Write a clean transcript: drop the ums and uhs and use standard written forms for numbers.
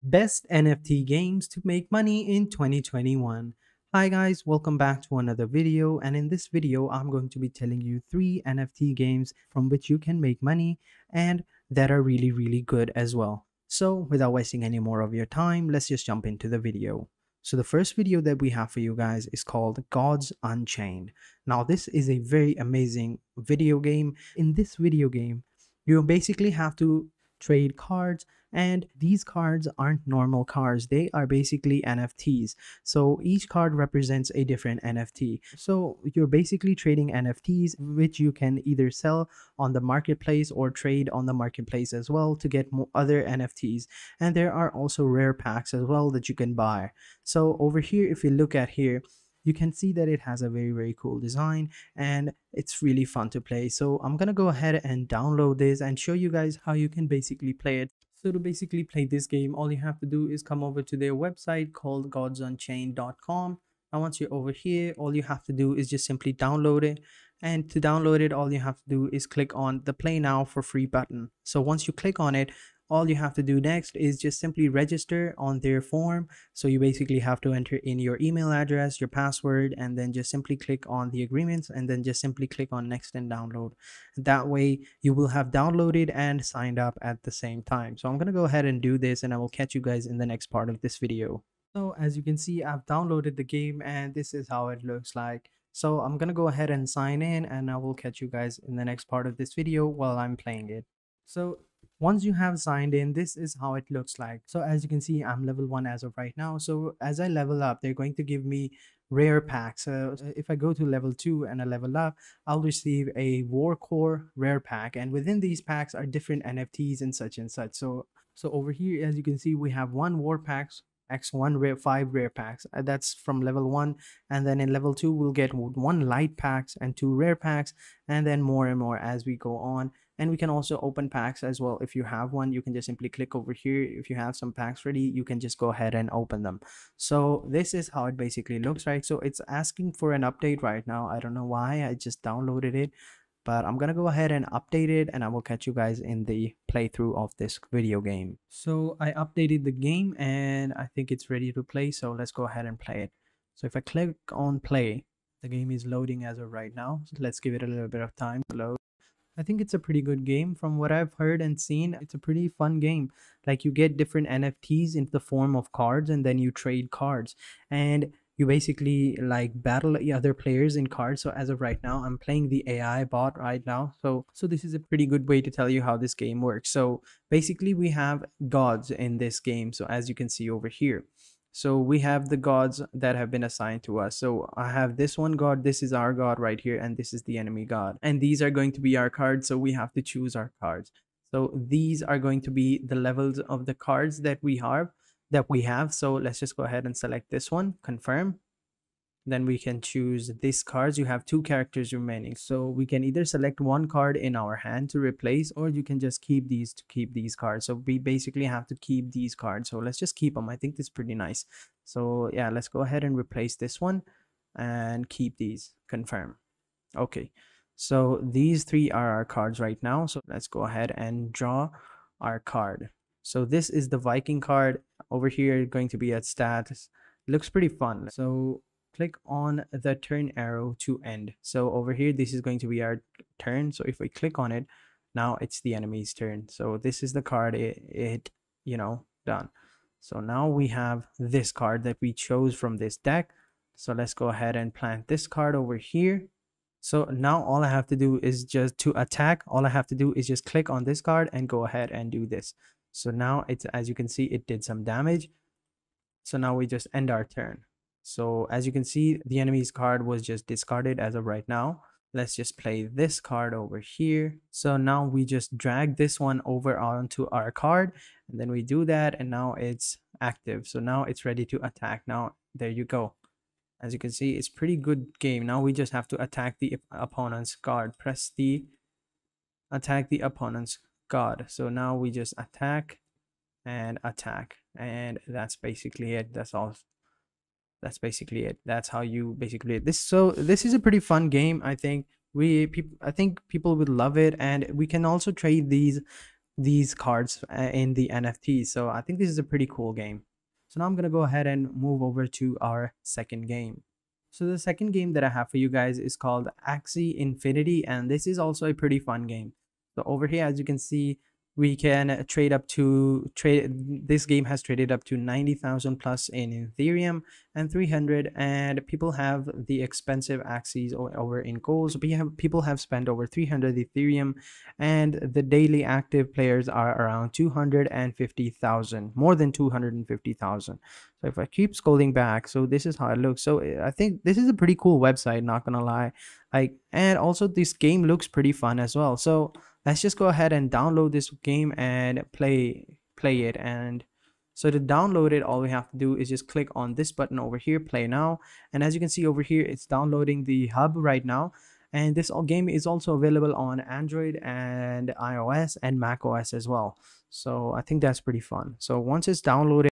Best NFT games to make money in 2021. Hi guys, welcome back to another video, and in this video I'm going to be telling you 3 NFT games from which you can make money and that are really good as well. So without wasting any more of your time, let's just jump into the video. So the first video that we have for you guys is called Gods Unchained. Now this is a very amazing video game. In this video game, you basically have to trade cards, and these cards aren't normal cards, they are basically NFTs. So each card represents a different NFT. So you're basically trading NFTs which you can either sell on the marketplace or trade on the marketplace as well to get more other NFTs. And there are also rare packs as well that you can buy. So over here, if you look at here, you can see that it has a very cool design and it's really fun to play. So I'm gonna go ahead and download this and show you guys how you can basically play it. So to basically play this game, all you have to do is come over to their website called godsunchained.com. Now once you're over here, all you have to do is just simply download it. And to download it, all you have to do is click on the play now for free button. So once you click on it, all you have to do next is just simply register on their form. So you basically have to enter in your email address, your password, and then just simply click on the agreements and then just simply click on next and download. That way you will have downloaded and signed up at the same time. So I'm going to go ahead and do this, and I will catch you guys in the next part of this video. So as you can see, I've downloaded the game and this is how it looks like. So I'm going to go ahead and sign in, and I will catch you guys in the next part of this video while I'm playing it. So once you have signed in, this is how it looks like. So as you can see, I'm level 1 as of right now. So as I level up, they're going to give me rare packs. So if I go to level 2 and I level up, I'll receive a war core rare pack, and within these packs are different NFTs and such and such. So over here, as you can see, we have 1 war packs, X1 rare, 5 rare packs. That's from level 1, and then in level 2 we'll get 1 light packs and 2 rare packs, and then more and more as we go on. And we can also open packs as well. If you have one, you can just simply click over here. If you have some packs ready, you can just go ahead and open them. So this is how it basically looks, right? So it's asking for an update right now. I don't know why, I just downloaded it, but I'm gonna go ahead and update it, and I will catch you guys in the playthrough of this video game. So I updated the game and I think it's ready to play. So let's go ahead and play it. So if I click on play, the game is loading as of right now. So let's give it a little bit of time to load. I think it's a pretty good game from what I've heard and seen. It's a pretty fun game. Like, you get different NFTs in the form of cards, and then you trade cards, and you basically like battle the other players in cards. So as of right now, I'm playing the AI bot right now. So this is a pretty good way to tell you how this game works. So basically we have gods in this game. So as you can see over here, so we have the gods that have been assigned to us. So I have this one god, this is our god right here, and this is the enemy god. And these are going to be our cards, so we have to choose our cards. So these are going to be the levels of the cards that we have. So let's just go ahead and select this one, confirm. Then we can choose these cards. You have 2 characters remaining, so we can either select 1 card in our hand to replace, or you can just keep these to keep these cards. So we basically have to keep these cards, so let's just keep them. I think this is pretty nice. So yeah, let's go ahead and replace this one and keep these, confirm. Okay, so these 3 are our cards right now. So let's go ahead and draw our card. So this is the Viking card. Over here going to be at status. Looks pretty fun. So click on the turn arrow to end. So over here, this is going to be our turn. So if we click on it, now it's the enemy's turn. So this is the card it done. So now we have this card that we chose from this deck. So let's go ahead and plant this card over here. So now all I have to do is just to attack. All I have to do is just click on this card and go ahead and do this. So now it's, as you can see, it did some damage. So now we just end our turn. So as you can see, the enemy's card was just discarded as of right now. Let's just play this card over here. So now we just drag this one over onto our card, and then we do that, and now it's active. So now it's ready to attack. Now there you go. As you can see, it's pretty good game. Now we just have to attack the opponent's card. Press the attack the opponent's card. So now we just attack and attack, and that's basically it. That's all. That's basically it. That's how you basically this. So this is a pretty fun game. I think I think people would love it, and we can also trade these these cards in the NFTs. So I think this is a pretty cool game. So now I'm gonna go ahead and move over to our second game. So the second game that I have for you guys is called Axie Infinity, and this is also a pretty fun game. So over here, as you can see, we can trade up to trade. This game has traded up to 90,000 plus in Ethereum and 300, and people have the expensive Axies over in gold. So people have spent over 300 Ethereum, and the daily active players are around 250,000, more than 250,000. So if I keep scrolling back, so this is how it looks. So I think this is a pretty cool website, not gonna lie. Like, and also this game looks pretty fun as well. So let's just go ahead and download this game and play it. And so to download it, all we have to do is just click on this button over here, play now. And as you can see over here, it's downloading the hub right now. And this game is also available on Android and iOS and Mac OS as well. So I think that's pretty fun. So once it's downloaded,